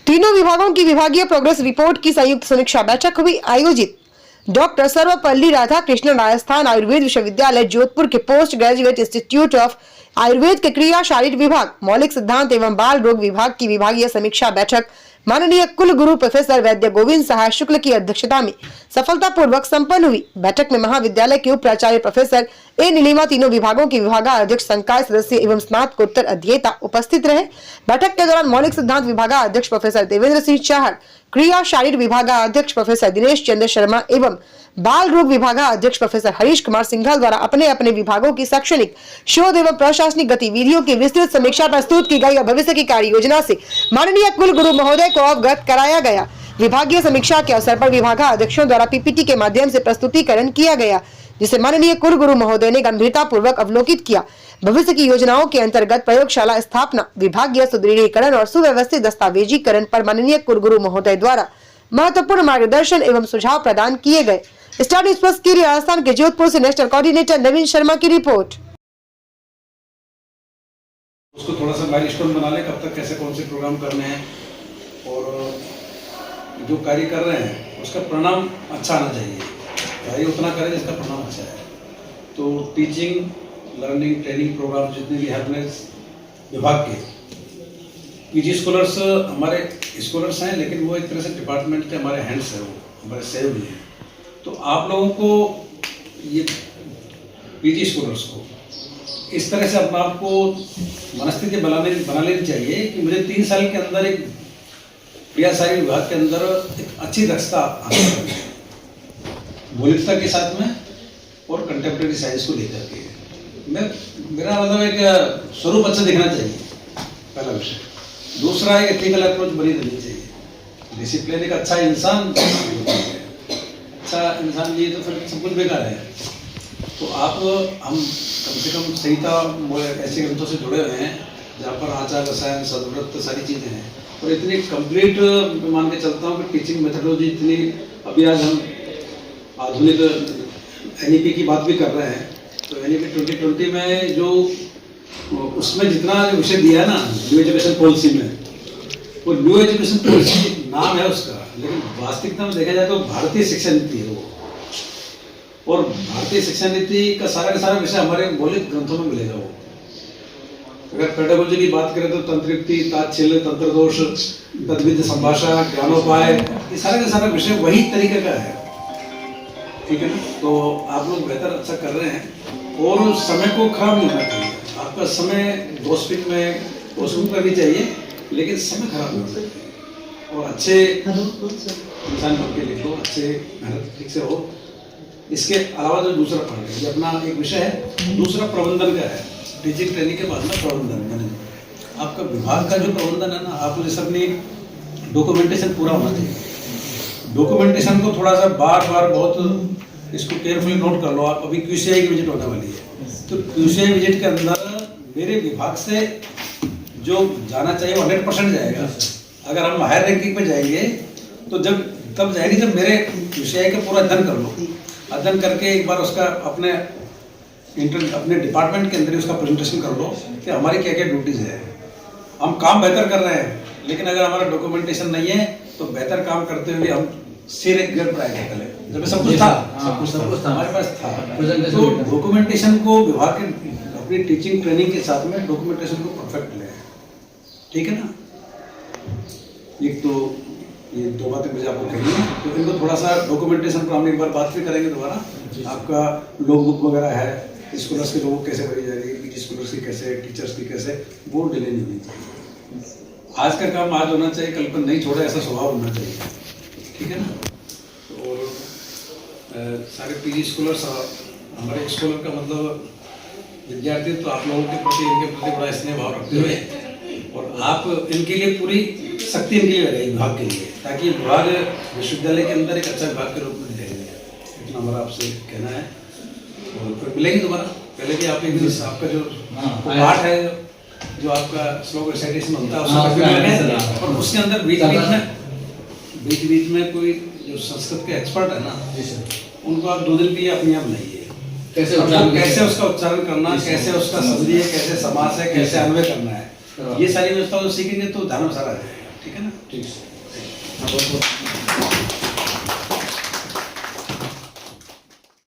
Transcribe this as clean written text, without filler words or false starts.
तीनों विभागों की विभागीय प्रोग्रेस रिपोर्ट की संयुक्त समीक्षा बैठक हुई आयोजित। डॉक्टर सर्वपल्ली राधाकृष्णन राजस्थान आयुर्वेद विश्वविद्यालय जोधपुर के post graduate institute of Ayurveda के क्रिया शारीर विभाग, मौलिक सिद्धांत एवं बाल रोग विभाग की विभागीय समीक्षा बैठक माननीय कुलगुरु प्रोफेसर वैद्य गोविंद सहाय शुक्ल की अध्यक्षता में सफलतापूर्वक संपन्न हुई। बैठक में महाविद्यालय के उप प्राचार्य प्रोफेसर ए नीलिमा, तीनों विभागों के विभागाध्यक्ष, संकाय सदस्य एवं स्नातकोत्तर अध्येता उपस्थित रहे। बैठक के दौरान मौलिक सिद्धांत विभागाध्यक्ष प्रोफेसर देवेंद्र सिंह चाहर, क्रिया शारीर विभागाध्यक्ष प्रोफेसर दिनेश चंद्र शर्मा एवं बाल रोग विभागाध्यक्ष प्रोफेसर हरीश कुमार सिंघल द्वारा अपने अपने विभागों की शैक्षणिक, शोध एवं प्रशासनिक गतिविधियों की विस्तृत समीक्षा प्रस्तुत की गई और भविष्य की कार्य योजना से माननीय कुलगुरु महोदय को अवगत कराया गया। विभागीय समीक्षा के अवसर पर विभागाध्यक्षों द्वारा पीपीटी के माध्यम से प्रस्तुतिकरण किया गया, जिसे माननीय कुलगुरु महोदय ने गंभीरता पूर्वक अवलोकित किया। भविष्य की योजनाओं के अंतर्गत प्रयोगशाला स्थापना, विभागीय सुदृढ़ीकरण और सुव्यवस्थित दस्तावेजीकरण पर माननीय कुलगुरु महोदय द्वारा महत्वपूर्ण मार्गदर्शन एवं सुझाव प्रदान किए गए। स्टार न्यूज़ प्लस के लिए राजस्थान के जोधपुर से नेशनल कोऑर्डिनेटर नवीन शर्मा की रिपोर्ट। उसको थोड़ा सा माइलस्टोन बना ले, कब तक कैसे कौन से प्रोग्राम करने हैं और जो कार्य कर रहे हैं उसका परिणाम अच्छा आना चाहिए। कार्य उतना करें जिसका परिणाम अच्छा है। तो टीचिंग, लर्निंग, ट्रेनिंग प्रोग्राम जितने भी हेल्पनेस विभाग के पीजी स्कॉलर्स हमारे स्कॉलर्स हैं, लेकिन वो एक तरह से डिपार्टमेंट के हमारे हैंड्स हैं, वो हमारे सहयोगी हैं। तो आप लोगों को ये पीजी स्कॉलर्स को इस तरह से अपने आप को मनस्थिति बना लेनी चाहिए कि मुझे 3 साल के अंदर एक क्रिया शारीर विभाग के अंदर एक अच्छी दक्षता हासिल है, मौलिकता के साथ में और कंटेम्प्रेरी साइंस को लेकर के। मेरा मतलब एक स्वरूप अच्छा दिखना चाहिए, पहला विषय। दूसरा एक एथिकल अप्रोच बनी रहनी चाहिए, डिसिप्लिन। एक अच्छा इंसान, अच्छा इंसान लिए तो फिर सब कुछ बेकार है। तो हम कम से कम संहिता ऐसे ग्रंथों से जुड़े हुए हैं जहाँ पर आचार, रसायन, सदव्रत सारी चीज़ें हैं और इतनी कंप्लीट मान के चलता हूँ कि टीचिंग मेथडोलॉजी इतनी, अभी आज हम आधुनिक एनईपी की बात भी कर रहे हैं। तो एनईपी 2020 में जो उसमें जितना विषय दिया है ना न्यू एजुकेशन पॉलिसी में, वो न्यू एजुकेशन पॉलिसी नाम है उसका, लेकिन वास्तविकता में देखा जाए तो भारतीय शिक्षा नीति है वो। और भारतीय शिक्षा नीति का सारा विषय हमारे मौलिक ग्रंथों में मिलेगा। वो अगर पेडागोजी की बात करें तो तंत्रयुक्ति, ताच्छल्य, तंत्र दोष, तद्विध संभाषा, ज्ञानोपाय, ये का सारा विषय वही तरीके का है। ठीक है ना? तो आप लोग बेहतर अच्छा कर रहे हैं और समय को खराब नहीं होना चाहिए। आपका समय 2 स्पीड में वो शुरू करनी चाहिए, लेकिन समय खराब नहीं होना चाहिए और अच्छे इंसान बन के लिखो, अच्छे मेहनत ठीक से हो। इसके अलावा जो दूसरा पार्ट है, ये अपना एक विषय है, दूसरा प्रबंधन का है। टीचिंग ट्रेनिंग के बाद में प्रबंधन, मैनेजमेंट। आपका विभाग का जो प्रबंधन है ना, आप जैसे अपनी डॉक्यूमेंटेशन पूरा होना चाहिए। डॉक्यूमेंटेशन को थोड़ा सा बार बहुत इसको केयरफुली नोट कर लो। आप अभी क्यूसीआई की विजिट होने वाली है, तो क्यूसीआई विजिट के अंदर मेरे विभाग से जो जाना चाहिए वो 100% जाएगा। अगर हम हायर रैंकिंग पे जाएंगे तो तब जाएंगे जब मेरे क्यूसीआई का पूरा अध्ययन कर लो। अध्ययन करके एक बार उसका अपने डिपार्टमेंट के अंदर ही उसका प्रेजेंटेशन कर लो कि हमारी क्या क्या ड्यूटीज है। हम काम बेहतर कर रहे हैं, लेकिन अगर हमारा डॉक्यूमेंटेशन नहीं है तो बेहतर काम करते हुए हम सिर एक ग्रेड पर आएंगे। पहले जब सब कुछ था, हमारे पास था, तो डॉक्यूमेंटेशन को विभाग के अपनी टीचिंग ट्रेनिंग के साथ में डॉक्यूमेंटेशन को परफेक्ट ले। ठीक है ना? एक तो ये 2 बातें मुझे आपको कहनी है, तो इनको थोड़ा सा डॉक्यूमेंटेशन पर हम एक बार बात भी करेंगे दोबारा। आपका लॉग बुक वगैरह है, स्कॉलर्स की लॉग कैसे भरी जाएगी, पीजी स्कॉलर्स की कैसे, टीचर्स की कैसे, वो डिले नहीं होनी चाहिए। आज का काम आज होना चाहिए, कल पर नहीं छोड़ा, ऐसा स्वभाव होना चाहिए। ठीक है ना? और सारे पीजी स्कॉलर्स, हमारे स्कॉलर का मतलब विद्यार्थी, तो आप लोगों के प्रति, इनके प्रति बड़ा स्नेह भाव रखते हुए और आप इनके लिए पूरी शक्ति इनके लिए लगाई विभाग के लिए, ताकि विभाग विश्वविद्यालय के अंदर एक अच्छा विभाग के रूप में दिखाई दे। इतना हमारा आपसे कहना है और फिर मिलेंगे दोबारा। पहले भी आप एक दिन आपका जो पाठ है, जो आपका श्लोक रिसाइटेशन होता है, और उसके अंदर बीच में कोई जो संस्कृत के एक्सपर्ट है ना, उनको आप 2 दिन के लिए अपने आप लाइए। कैसे उसका उच्चारण करना, कैसे उसका समझिए, कैसे समास है, कैसे अन्वय करना है, ये सारी व्यवस्था सीखेंगे तो ध्यान में सारा आ जाएगा। ठीक है ना? ठीक है। हाँ, बहुत बहुत